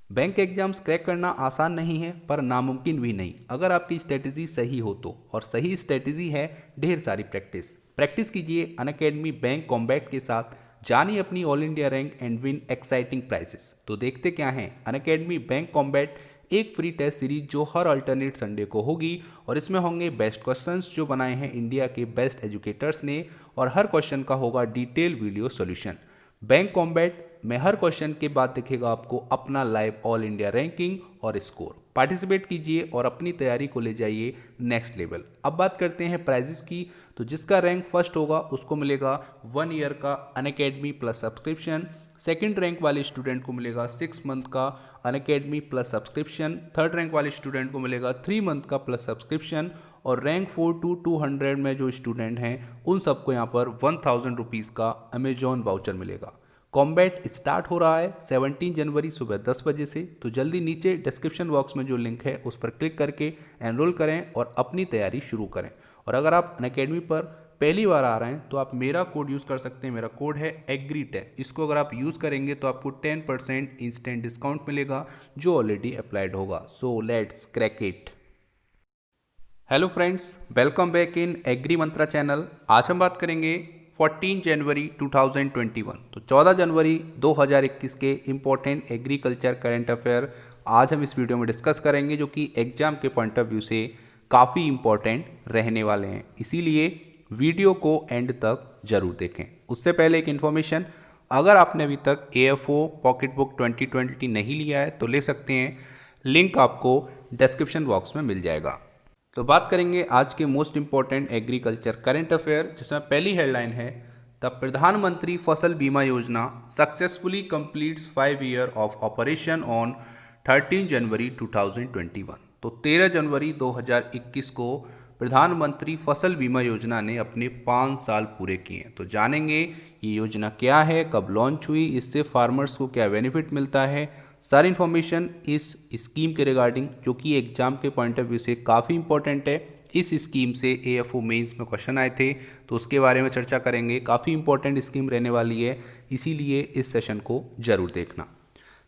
Bank exams crack करना आसान नहीं है पर नामुमकिन भी नहीं, अगर आपकी स्ट्रेटजी सही हो तो। और सही स्ट्रेटजी है ढेर सारी प्रैक्टिस। प्रैक्टिस कीजिए अनअकैडमी बैंक कॉम्बैट के साथ, जानिए अपनी all India rank and win exciting prices. तो देखते क्या हैं अनअकैडमी बैंक कॉम्बैट, एक फ्री टेस्ट सीरीज जो हर अल्टरनेट संडे को होगी, और इसमें होंगे बेस्ट क्वेश्चंस जो बनाए हैं इंडिया के बेस्ट एजुकेटर्स ने, और हर क्वेश्चन का होगा detail video solution. Bank combat में हर क्वेश्चन के बाद दिखेगा आपको अपना लाइव ऑल इंडिया रैंकिंग और स्कोर। पार्टिसिपेट कीजिए और अपनी तैयारी को ले जाइए नेक्स्ट लेवल। अब बात करते हैं प्राइजेस की। तो जिसका रैंक फर्स्ट होगा उसको मिलेगा 1 ईयर का Unacademy plus subscription. Second rank वाले स्टूडेंट को मिलेगा 6 मंथ का Unacademy plus subscription. Third rank वाले स्टूडेंट को मिलेगा 3 मंथ का प्लस सब्सक्रिप्शन। और रैंक 4 to 200 में जो स्टूडेंट हैं उन सबको यहाँ पर 1000 रुपीज़ का अमेजॉन वाउचर मिलेगा। कॉम्बैट स्टार्ट हो रहा है 17 जनवरी सुबह 10 बजे से। तो जल्दी नीचे डिस्क्रिप्शन बॉक्स में जो लिंक है उस पर क्लिक करके एनरोल करें और अपनी तैयारी शुरू करें। और अगर आप अनअकैडमी पर पहली बार आ रहे हैं तो आप मेरा कोड यूज़ कर सकते हैं। मेरा कोड है एग्री10। इसको अगर आप यूज़ करेंगे तो आपको 10% इंस्टेंट डिस्काउंट मिलेगा जो ऑलरेडी अप्लाइड होगा। So let's crack it. Hello friends, welcome back in agree Mantra channel. आज हम बात करेंगे 14 जनवरी 2021, तो 14 जनवरी 2021 के इम्पोर्टेंट एग्रीकल्चर करंट अफेयर आज हम इस वीडियो में डिस्कस करेंगे, जो कि एग्जाम के पॉइंट ऑफ व्यू से काफ़ी इम्पोर्टेंट रहने वाले हैं। इसीलिए वीडियो को एंड तक जरूर देखें। उससे पहले एक इन्फॉर्मेशन, अगर आपने अभी तक AFO पॉकेट बुक 2020 नहीं लिया है तो ले सकते हैं, लिंक आपको डिस्क्रिप्शन बॉक्स में मिल जाएगा। तो बात करेंगे आज के most important agriculture current affair, जिसमें पहली हेडलाइन है द प्रधानमंत्री फसल बीमा योजना successfully completes 5 year of operation on 13 जनवरी 2021। तो 13 जनवरी 2021 को प्रधानमंत्री फसल बीमा योजना ने अपने 5 साल पूरे किए हैं। तो जानेंगे ये योजना क्या है, कब लॉन्च हुई, इससे फार्मर्स को क्या बेनिफिट मिलता है, सारी इन्फॉर्मेशन इस स्कीम के रिगार्डिंग, जो कि एग्जाम के पॉइंट ऑफ व्यू से काफ़ी इंपॉर्टेंट है। इस स्कीम से AFO मेंस में क्वेश्चन आए थे तो उसके बारे में चर्चा करेंगे। काफ़ी इंपॉर्टेंट स्कीम रहने वाली है, इसीलिए इस सेशन को जरूर देखना।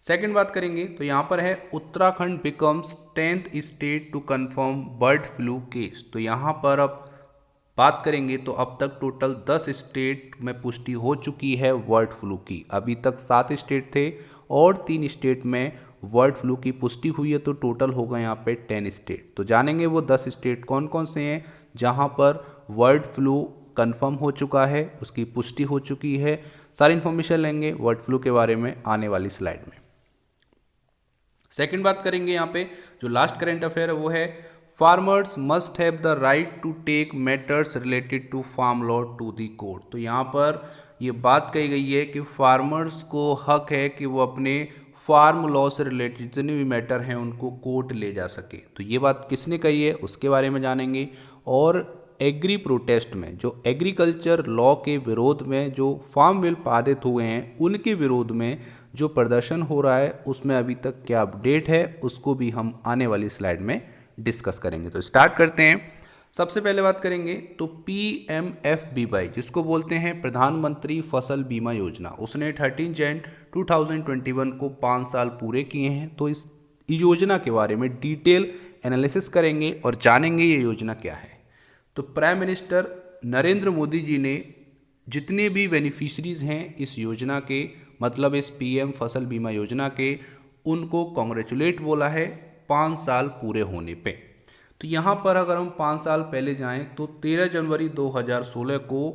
सेकंड बात करेंगे तो यहाँ पर है Uttarakhand becomes 10th state to confirm bird flu case. तो यहाँ पर अब बात करेंगे तो अब तक टोटल 10 स्टेट में पुष्टि हो चुकी है बर्ड फ्लू की। अभी तक 7 स्टेट थे और 3 स्टेट में बर्ड फ्लू की पुष्टि हुई है, तो टोटल होगा यहाँ पे 10 स्टेट। तो जानेंगे वो 10 स्टेट कौन कौन से हैं जहाँ पर बर्ड फ्लू कंफर्म हो चुका है, उसकी पुष्टि हो चुकी है। सारी इन्फॉर्मेशन लेंगे बर्ड फ्लू के बारे में आने वाली स्लाइड में। सेकंड बात करेंगे यहाँ पे जो लास्ट करंट अफेयर है वो है farmers must have the right to take matters related to farm law to the court. तो यहाँ पर ये बात कही गई है कि फार्मर्स को हक है कि वो अपने फार्म लॉ से रिलेटेड जितने भी मैटर हैं उनको कोर्ट ले जा सके। तो ये बात किसने कही है उसके बारे में जानेंगे। और एग्री प्रोटेस्ट में जो एग्रीकल्चर लॉ के विरोध में जो फार्म बिल पारित हुए हैं उनके विरोध में जो प्रदर्शन हो रहा है उसमें अभी तक क्या अपडेट है उसको भी हम आने वाली स्लाइड में डिस्कस करेंगे। तो स्टार्ट करते हैं। सबसे पहले बात करेंगे तो PMFBY, जिसको बोलते हैं प्रधानमंत्री फसल बीमा योजना, उसने 13 जन 2021 को 5 साल पूरे किए हैं। तो इस योजना के बारे में डिटेल एनालिसिस करेंगे और जानेंगे ये योजना क्या है। तो प्राइम मिनिस्टर नरेंद्र मोदी जी ने जितने भी बेनिफिशरीज हैं इस योजना के, मतलब इस PM फसल बीमा योजना के, उनको कॉन्ग्रेचुलेट बोला है 5 साल पूरे होने पे। तो यहाँ पर अगर हम 5 साल पहले जाएं तो 13 जनवरी 2016 को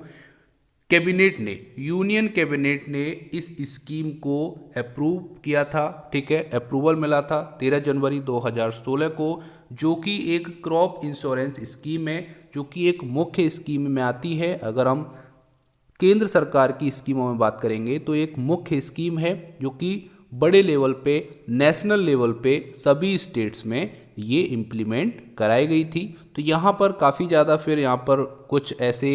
कैबिनेट ने, यूनियन कैबिनेट ने इस स्कीम को अप्रूव किया था। ठीक है, अप्रूवल मिला था 13 जनवरी 2016 को, जो कि एक क्रॉप इंश्योरेंस स्कीम है, जो कि एक मुख्य स्कीम में आती है। अगर हम केंद्र सरकार की स्कीमों में बात करेंगे तो एक मुख्य स्कीम है जो कि बड़े लेवल पे, नेशनल लेवल पे सभी स्टेट्स में ये इम्प्लीमेंट कराई गई थी। तो यहाँ पर काफ़ी ज़्यादा फिर यहाँ पर कुछ ऐसे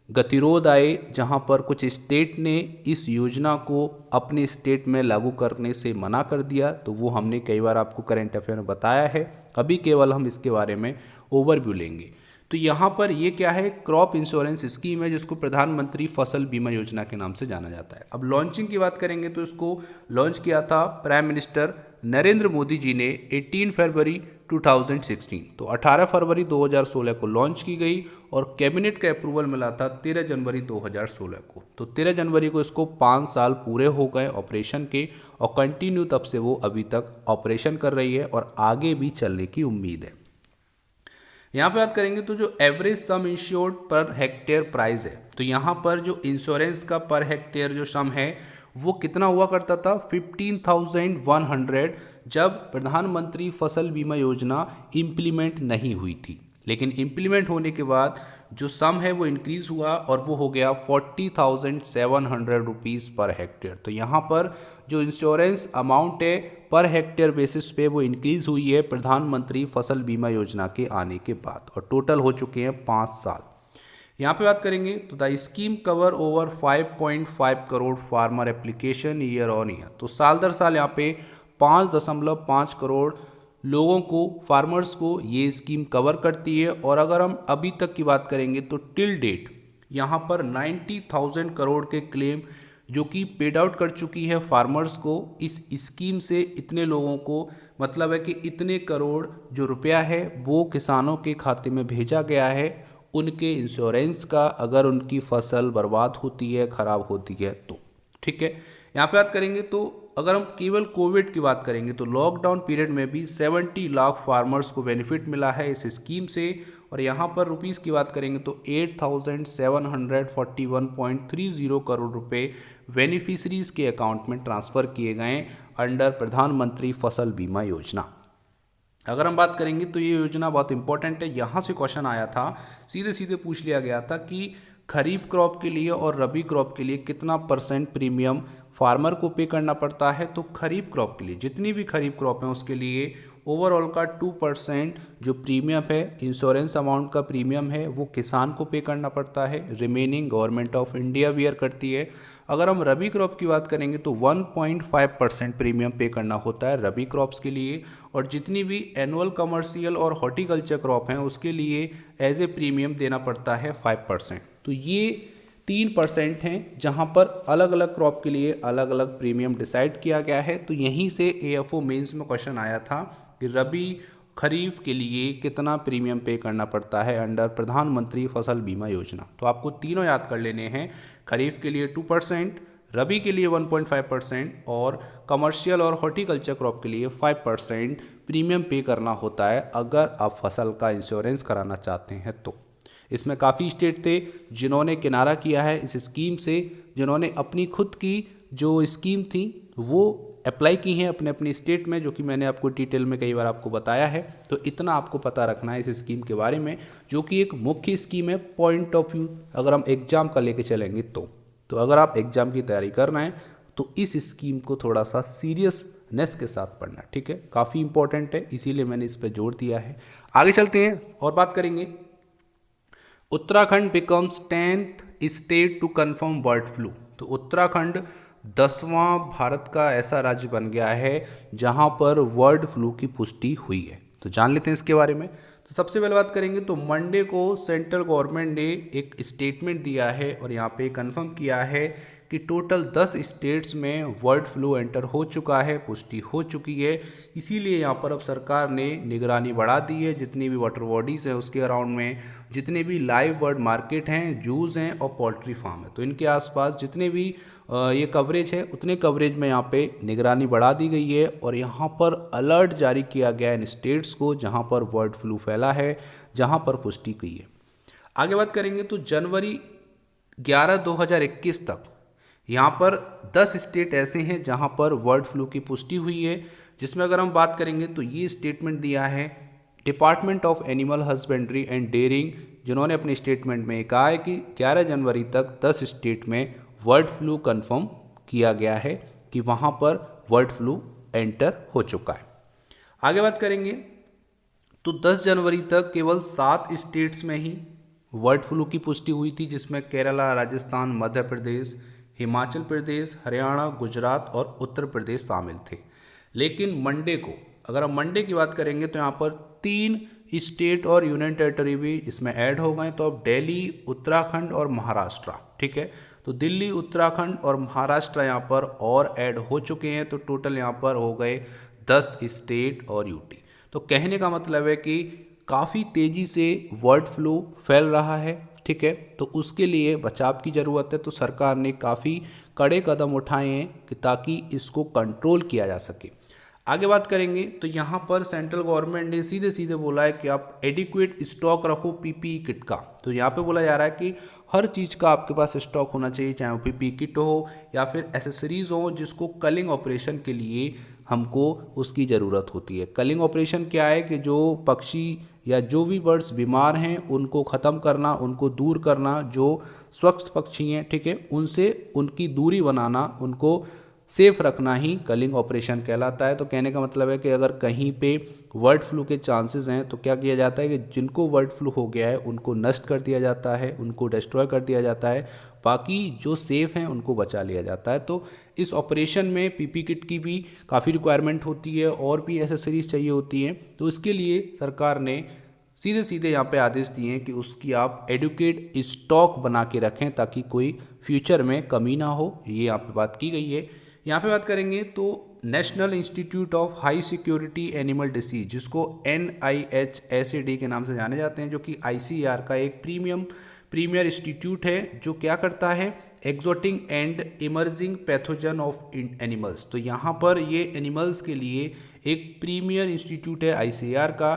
गतिरोध आए जहाँ पर कुछ स्टेट ने इस योजना को अपने स्टेट में लागू करने से मना कर दिया। तो वो हमने कई बार आपको करंट अफेयर में बताया है, अभी केवल हम इसके बारे में ओवरव्यू लेंगे। तो यहाँ पर ये क्या है, क्रॉप इंश्योरेंस स्कीम है जिसको प्रधानमंत्री फसल बीमा योजना के नाम से जाना जाता है। अब लॉन्चिंग की बात करेंगे तो इसको लॉन्च किया था प्राइम मिनिस्टर नरेंद्र मोदी जी ने 18 फरवरी 2016। तो 18 फरवरी 2016 को लॉन्च की गई और कैबिनेट का अप्रूवल मिला था 13 जनवरी 2016 को। तो 13 जनवरी को इसको 5 साल पूरे हो गए ऑपरेशन के और कंटिन्यू तब से वो अभी तक ऑपरेशन कर रही है और आगे भी चलने की उम्मीद है। यहाँ पे बात करेंगे तो जो एवरेज सम इंश्योर्ड पर हेक्टेयर प्राइस है, तो यहाँ पर जो इंश्योरेंस का पर हेक्टेयर जो सम है वो कितना हुआ करता था, 15,100, जब प्रधानमंत्री फसल बीमा योजना इम्प्लीमेंट नहीं हुई थी। लेकिन इम्प्लीमेंट होने के बाद जो सम है वो इंक्रीज हुआ और वो हो गया 40,700 रुपीज़ पर हेक्टेयर। तो यहाँ पर जो इंश्योरेंस अमाउंट है पर हेक्टेयर बेसिस पे वो इंक्रीज हुई है प्रधानमंत्री फसल बीमा योजना के आने के बाद और टोटल हो चुके हैं 5 साल। यहाँ पे बात करेंगे तो the scheme cover over 5.5 crore farmer application year on year. तो साल दर साल यहाँ पे 5.5 करोड़ लोगों को, फार्मर्स को ये स्कीम कवर करती है। और अगर हम अभी तक की बात करेंगे तो टिल डेट यहाँ पर 90,000 करोड़ के क्लेम जो कि पेड आउट कर चुकी है फार्मर्स को इस स्कीम से। इतने लोगों को मतलब है कि इतने करोड़ जो रुपया है वो किसानों के खाते में भेजा गया है उनके इंश्योरेंस का, अगर उनकी फसल बर्बाद होती है, ख़राब होती है तो। ठीक है, यहाँ पे बात करेंगे तो अगर हम केवल कोविड की बात करेंगे तो लॉकडाउन पीरियड में भी 70 लाख फार्मर्स को बेनिफिट मिला है इस स्कीम से। और यहाँ पर रुपीज़ की बात करेंगे तो 8,741.30 करोड़ रुपए बेनिफिशरीज के अकाउंट में ट्रांसफ़र किए गए अंडर प्रधानमंत्री फसल बीमा योजना। अगर हम बात करेंगे तो ये योजना बहुत इंपॉर्टेंट है। यहाँ से क्वेश्चन आया था, सीधे सीधे पूछ लिया गया था कि खरीफ क्रॉप के लिए और रबी क्रॉप के लिए कितना % प्रीमियम फार्मर को पे करना पड़ता है। तो खरीफ क्रॉप के लिए जितनी भी खरीफ क्रॉप है उसके लिए ओवरऑल का 2% जो प्रीमियम है, इंश्योरेंस अमाउंट का प्रीमियम है, वो किसान को पे करना पड़ता है। Remaining government of India bear करती है। अगर हम रबी क्रॉप की बात करेंगे तो 1.5% प्रीमियम पे करना होता है रबी क्रॉप्स के लिए। और जितनी भी एनुअल कमर्शियल और हॉर्टिकल्चर क्रॉप हैं उसके लिए एज ए प्रीमियम देना पड़ता है 5%। तो ये 3% हैं जहां पर अलग अलग क्रॉप के लिए अलग अलग प्रीमियम डिसाइड किया गया है। तो यहीं से AFO मेंस में क्वेश्चन आया था कि रबी खरीफ के लिए कितना प्रीमियम पे करना पड़ता है अंडर प्रधानमंत्री फसल बीमा योजना। तो आपको तीनों याद कर लेने हैं, खरीफ के लिए 2%, रबी के लिए 1.5% और कमर्शियल और हॉर्टिकल्चर क्रॉप के लिए 5% प्रीमियम पे करना होता है अगर आप फसल का इंश्योरेंस कराना चाहते हैं तो। इसमें काफ़ी स्टेट थे जिन्होंने किनारा किया है इस स्कीम से, जिन्होंने अपनी खुद की जो स्कीम थी वो अप्लाई की हैं अपने अपने स्टेट में, जो कि मैंने आपको डिटेल में कई बार आपको बताया है। तो इतना आपको पता रखना है इस स्कीम के बारे में, जो कि एक मुख्य स्कीम है पॉइंट ऑफ व्यू अगर हम एग्जाम का लेके चलेंगे तो अगर आप एग्जाम की तैयारी कर रहे हैं तो इस स्कीम को थोड़ा सा सीरियसनेस के साथ पढ़ना। ठीक है, काफ़ी इंपॉर्टेंट है, इसीलिए मैंने इस पर जोर दिया है। आगे चलते हैं और बात करेंगे। Uttarakhand becomes 10th state to confirm bird flu. तो उत्तराखंड 10वां भारत का ऐसा राज्य बन गया है जहां पर बर्ड फ्लू की पुष्टि हुई है। तो जान लेते हैं इसके बारे में। तो सबसे पहले बात करेंगे तो मंडे को सेंट्रल गवर्नमेंट ने एक स्टेटमेंट दिया है और यहाँ पे कंफर्म किया है कि टोटल 10 स्टेट्स में बर्ड फ्लू एंटर हो चुका है, पुष्टि हो चुकी है। इसीलिए यहाँ पर अब सरकार ने निगरानी बढ़ा दी है, जितनी भी वाटर बॉडीज़ हैं उसके अराउंड में, जितने भी लाइव बर्ड मार्केट हैं, जूज़ हैं और पोल्ट्री फार्म है, तो इनके आसपास जितने भी ये कवरेज है उतने कवरेज में यहाँ पे निगरानी बढ़ा दी गई है। और यहाँ पर अलर्ट जारी किया गया है इन स्टेट्स को जहाँ पर बर्ड फ्लू फैला है, जहाँ पर पुष्टि की है। आगे बात करेंगे तो जनवरी 11 2021 तक यहाँ पर 10 स्टेट ऐसे हैं जहाँ पर बर्ड फ्लू की पुष्टि हुई है, जिसमें अगर हम बात करेंगे तो ये स्टेटमेंट दिया है department of animal husbandry and dairying, जिन्होंने अपने स्टेटमेंट में कहा है कि 11 जनवरी तक 10 स्टेट में बर्ड फ्लू कंफर्म किया गया है कि वहाँ पर बर्ड फ्लू एंटर हो चुका है। आगे बात करेंगे तो 10 जनवरी तक केवल 7 स्टेट्स में ही बर्ड फ्लू की पुष्टि हुई थी, जिसमें केरला, राजस्थान, मध्य प्रदेश, हिमाचल प्रदेश, हरियाणा, गुजरात और उत्तर प्रदेश शामिल थे। लेकिन मंडे को, अगर हम मंडे की बात करेंगे तो यहाँ पर 3 स्टेट और यूनियन टेरिटरी भी इसमें ऐड हो गए, तो अब दिल्ली, उत्तराखंड और महाराष्ट्र, ठीक है। तो दिल्ली, उत्तराखंड और महाराष्ट्र यहाँ पर और ऐड हो चुके हैं, तो टोटल यहाँ पर हो गए 10 स्टेट और यूटी। तो कहने का मतलब है कि काफ़ी तेज़ी से बर्ड फ्लू फैल रहा है, ठीक है। तो उसके लिए बचाव की ज़रूरत है, तो सरकार ने काफ़ी कड़े कदम उठाए हैं कि ताकि इसको कंट्रोल किया जा सके। आगे बात करेंगे तो यहाँ पर सेंट्रल गवर्नमेंट ने सीधे सीधे बोला है कि आप एडिक्वेट स्टॉक रखो पीपीई किट का। तो यहाँ पे बोला जा रहा है कि हर चीज़ का आपके पास स्टॉक होना चाहिए, चाहे वो पीपीई किट हो या फिर एसेसरीज हो, जिसको कलिंग ऑपरेशन के लिए हमको उसकी ज़रूरत होती है। कलिंग ऑपरेशन क्या है कि जो पक्षी या जो भी बर्ड्स बीमार हैं उनको ख़त्म करना, उनको दूर करना, जो स्वस्थ पक्षी हैं, ठीक है, उनसे उनकी दूरी बनाना, उनको सेफ रखना ही कलिंग ऑपरेशन कहलाता है। तो कहने का मतलब है कि अगर कहीं पे बर्ड फ्लू के चांसेस हैं तो क्या किया जाता है कि जिनको बर्ड फ्लू हो गया है उनको नष्ट कर दिया जाता है, उनको डिस्ट्रॉय कर दिया जाता है, बाकी जो सेफ हैं उनको बचा लिया जाता है। तो इस ऑपरेशन में पीपी किट की भी काफ़ी रिक्वायरमेंट होती है और भी एसेसरीज चाहिए होती हैं। तो इसके लिए सरकार ने सीधे सीधे यहाँ पे आदेश दिए हैं कि उसकी आप एडुकेट स्टॉक बना के रखें ताकि कोई फ्यूचर में कमी ना हो, ये यहाँ पे बात की गई है। यहाँ पे बात करेंगे तो national institute of high security animal disease, जिसको NIHSAD के नाम से जाने जाते हैं, जो कि ICAR का एक प्रीमियर इंस्टीट्यूट है, जो क्या करता है exotic and emerging pathogen of animals. तो यहाँ पर ये एनिमल्स के लिए एक प्रीमियर इंस्टीट्यूट है ICAR का,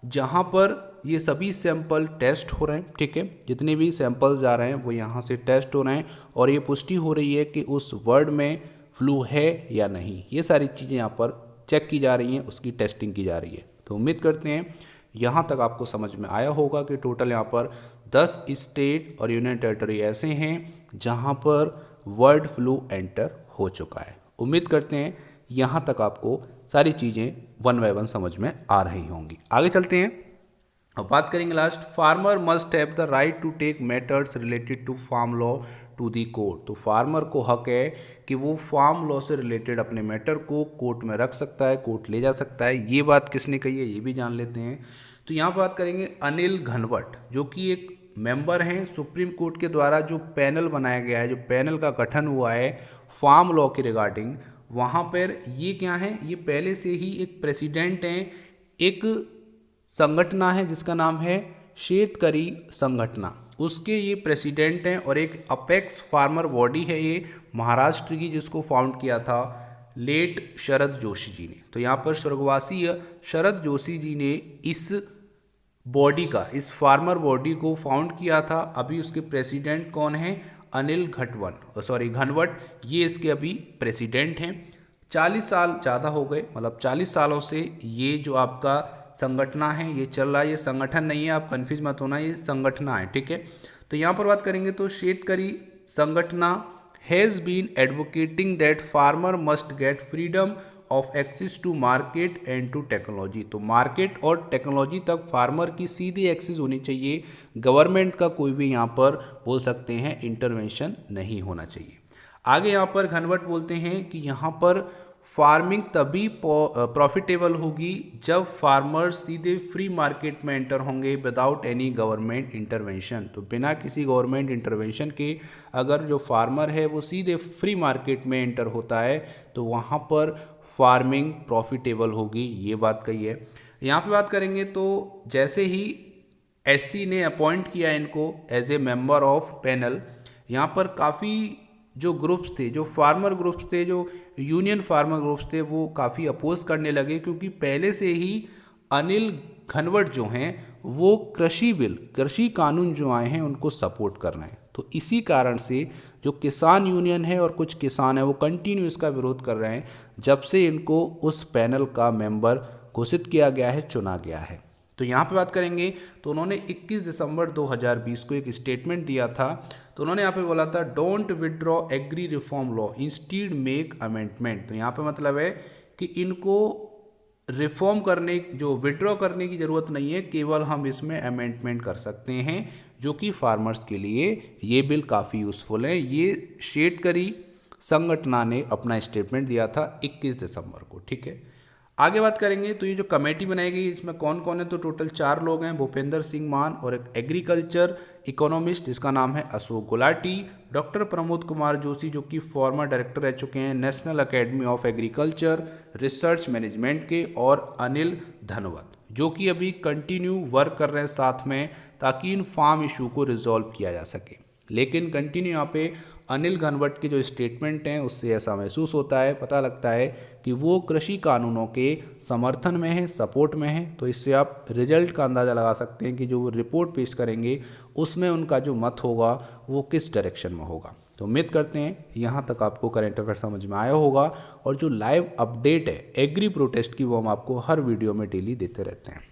जहाँ पर ये सभी सैंपल टेस्ट हो रहे हैं, ठीक है। जितने भी सैंपल्स जा रहे हैं वो यहाँ से टेस्ट हो रहे हैं और ये पुष्टि हो रही है कि उस वर्ड में फ्लू है या नहीं। ये सारी चीज़ें यहाँ पर चेक की जा रही हैं, उसकी टेस्टिंग की जा रही है। तो उम्मीद करते हैं यहाँ तक आपको समझ में आया होगा कि टोटल यहाँ पर 10 स्टेट और यूनियन टेरिटरी ऐसे हैं जहाँ पर बर्ड फ्लू एंटर हो चुका है। उम्मीद करते हैं यहाँ तक आपको सारी चीज़ें वन बाय वन समझ में आ रही होंगी। आगे चलते हैं और बात करेंगे last, farmer must have the right to take matters related to farm law to the court. तो फार्मर को हक है कि वो फार्म लॉ से रिलेटेड अपने मैटर को कोर्ट में रख सकता है, कोर्ट ले जा सकता है। ये बात किसने कही है ये भी जान लेते हैं। तो यहाँ पर बात करेंगे अनिल घनवट, जो कि एक मेंबर हैं सुप्रीम कोर्ट के द्वारा जो पैनल बनाया गया है, जो पैनल का गठन हुआ है फार्म लॉ के रिगार्डिंग, वहाँ पर ये क्या है, ये पहले से ही एक प्रेसिडेंट हैं, एक संगठना है जिसका नाम है शेतकरी संगठना, उसके ये प्रेसिडेंट हैं। और एक अपेक्स फार्मर बॉडी है ये महाराष्ट्र की, जिसको फाउंड किया था लेट शरद जोशी जी ने। तो यहाँ पर स्वर्गवासी शरद जोशी जी ने इस बॉडी का, इस फार्मर बॉडी को फाउंड किया था। अभी उसके प्रेसिडेंट कौन है, अनिल घनवट, ये इसके अभी प्रेसिडेंट हैं। 40 साल ज़्यादा हो गए, मतलब 40 सालों से ये जो आपका संगठना है ये चल रहा है। ये संगठन नहीं है, आप कंफ्यूज मत होना, ये संगठना है, ठीक है। तो यहाँ पर बात करेंगे तो Shetkari Sanghatana has been advocating that farmer must get freedom of access to market and to technology. तो मार्केट और टेक्नोलॉजी तक फार्मर की सीधी एक्सेस होनी चाहिए, गवर्नमेंट का कोई भी यहाँ पर बोल सकते हैं इंटरवेंशन नहीं होना चाहिए। आगे यहाँ पर घनवट बोलते हैं कि यहाँ पर फार्मिंग तभी प्रॉफिटेबल होगी जब फार्मर्स सीधे फ्री मार्केट में एंटर होंगे विदाउट एनी गवर्नमेंट इंटरवेंशन। तो बिना किसी गवर्नमेंट इंटरवेंशन के अगर जो फार्मर है वो सीधे फ्री मार्केट में एंटर होता है तो वहाँ पर फार्मिंग प्रॉफिटेबल होगी, ये बात कही है। यहाँ पे बात करेंगे तो जैसे ही SC ने अपॉइंट किया इनको as a member of panel, यहाँ पर काफ़ी जो ग्रुप्स थे, जो फार्मर ग्रुप्स थे, जो यूनियन फार्मर ग्रुप्स थे, वो काफ़ी अपोज करने लगे, क्योंकि पहले से ही अनिल घनवट जो हैं वो कृषि कानून जो आए हैं उनको सपोर्ट कर रहे हैं। तो इसी कारण से जो किसान यूनियन है और कुछ किसान है वो कंटिन्यू इसका विरोध कर रहे हैं जब से इनको उस पैनल का मेंबर घोषित किया गया है, चुना गया है। तो यहाँ पे बात करेंगे तो उन्होंने 21 दिसंबर 2020 को एक स्टेटमेंट दिया था। तो उन्होंने यहाँ पे बोला था don't withdraw agri reform law instead make amendment. तो यहाँ पे मतलब है कि इनको रिफॉर्म करने, जो विड्रॉ करने की ज़रूरत नहीं है, केवल हम इसमें अमेंडमेंट कर सकते हैं, जो कि फार्मर्स के लिए ये बिल काफ़ी यूज़फुल है। ये शेतकरी संगठना ने अपना स्टेटमेंट दिया था 21 दिसंबर को, ठीक है। आगे बात करेंगे तो ये जो कमेटी बनाई गई इसमें कौन कौन है, तो टोटल 4 लोग हैं, भूपेंद्र सिंह मान और एक एग्रीकल्चर इकोनॉमिस्ट जिसका नाम है अशोक गुलाटी, डॉक्टर प्रमोद कुमार जोशी जो कि फॉर्मर डायरेक्टर रह चुके हैं national academy of agriculture research management के, और अनिल धनवत जो कि अभी कंटिन्यू वर्क कर रहे हैं साथ में ताकि इन फार्म इशू को रिजॉल्व किया जा सके। लेकिन कंटिन्यू यहाँ पे अनिल घनवट के जो स्टेटमेंट हैं उससे ऐसा महसूस होता है, पता लगता है कि वो कृषि कानूनों के समर्थन में है, सपोर्ट में है। तो इससे आप रिजल्ट का अंदाज़ा लगा सकते हैं कि जो वो रिपोर्ट पेश करेंगे उसमें उनका जो मत होगा वो किस डायरेक्शन में होगा। तो उम्मीद करते हैं यहाँ तक आपको करंट अफेयर समझ में आया होगा, और जो लाइव अपडेट है एग्री प्रोटेस्ट की वो हम आपको हर वीडियो में डेली देते रहते हैं।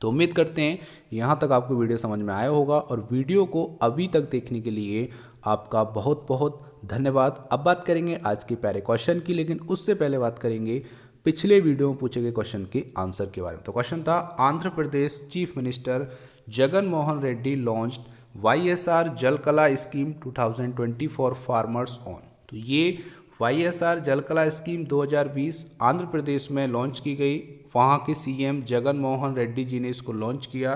तो उम्मीद करते हैं यहाँ तक आपको वीडियो समझ में आया होगा, और वीडियो को अभी तक देखने के लिए आपका बहुत बहुत धन्यवाद। अब बात करेंगे आज के प्यारे क्वेश्चन की, लेकिन उससे पहले बात करेंगे पिछले वीडियो में पूछे गए क्वेश्चन के आंसर के बारे में। तो क्वेश्चन था Andhra Pradesh chief minister Jagan Mohan Reddy launched YSR Jala कला स्कीम 2020 फॉर फार्मर्स ऑन। तो ये YSR जल कला स्कीम 2020 आंध्र प्रदेश में लॉन्च की गई। वहाँ के CM जगन मोहन रेड्डी जी ने इसको लॉन्च किया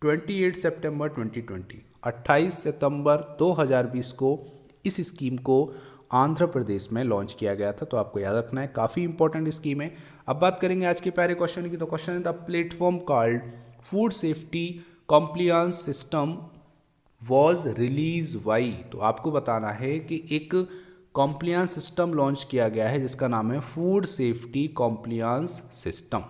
28 सितंबर 2020, 28 सितंबर 2020 को इस स्कीम को आंध्र प्रदेश में लॉन्च किया गया था। तो आपको याद रखना है, काफ़ी इंपॉर्टेंट स्कीम है। अब बात करेंगे आज के प्यारे क्वेश्चन की। तो क्वेश्चन है the platform called food safety compliance system was release why. तो आपको बताना है कि एक कॉम्प्लियंस सिस्टम लॉन्च किया गया है जिसका नाम है फूड सेफ्टी कॉम्प्लियंस सिस्टम।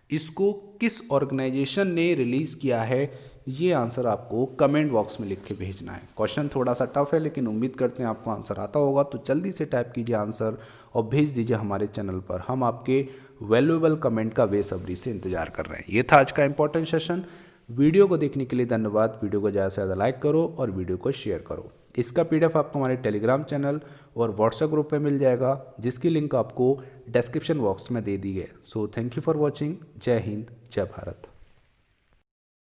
इसको किस ऑर्गेनाइजेशन ने रिलीज़ किया है, ये आंसर आपको कमेंट बॉक्स में लिख के भेजना है। क्वेश्चन थोड़ा सा टफ है लेकिन उम्मीद करते हैं आपको आंसर आता होगा। तो जल्दी से टाइप कीजिए आंसर और भेज दीजिए हमारे चैनल पर। हम आपके वैल्यूएबल कमेंट का बेसब्री से इंतजार कर रहे हैं। ये था आज का इंपॉर्टेंट सेशन। वीडियो को देखने के लिए धन्यवाद। वीडियो को ज़्यादा से ज़्यादा लाइक करो और वीडियो को शेयर करो। इसका PDF आपको हमारे टेलीग्राम चैनल और व्हाट्सएप ग्रुप पे मिल जाएगा, जिसकी लिंक आपको डिस्क्रिप्शन बॉक्स में दे दी है। So thank you for watching. जय हिंद, जय भारत।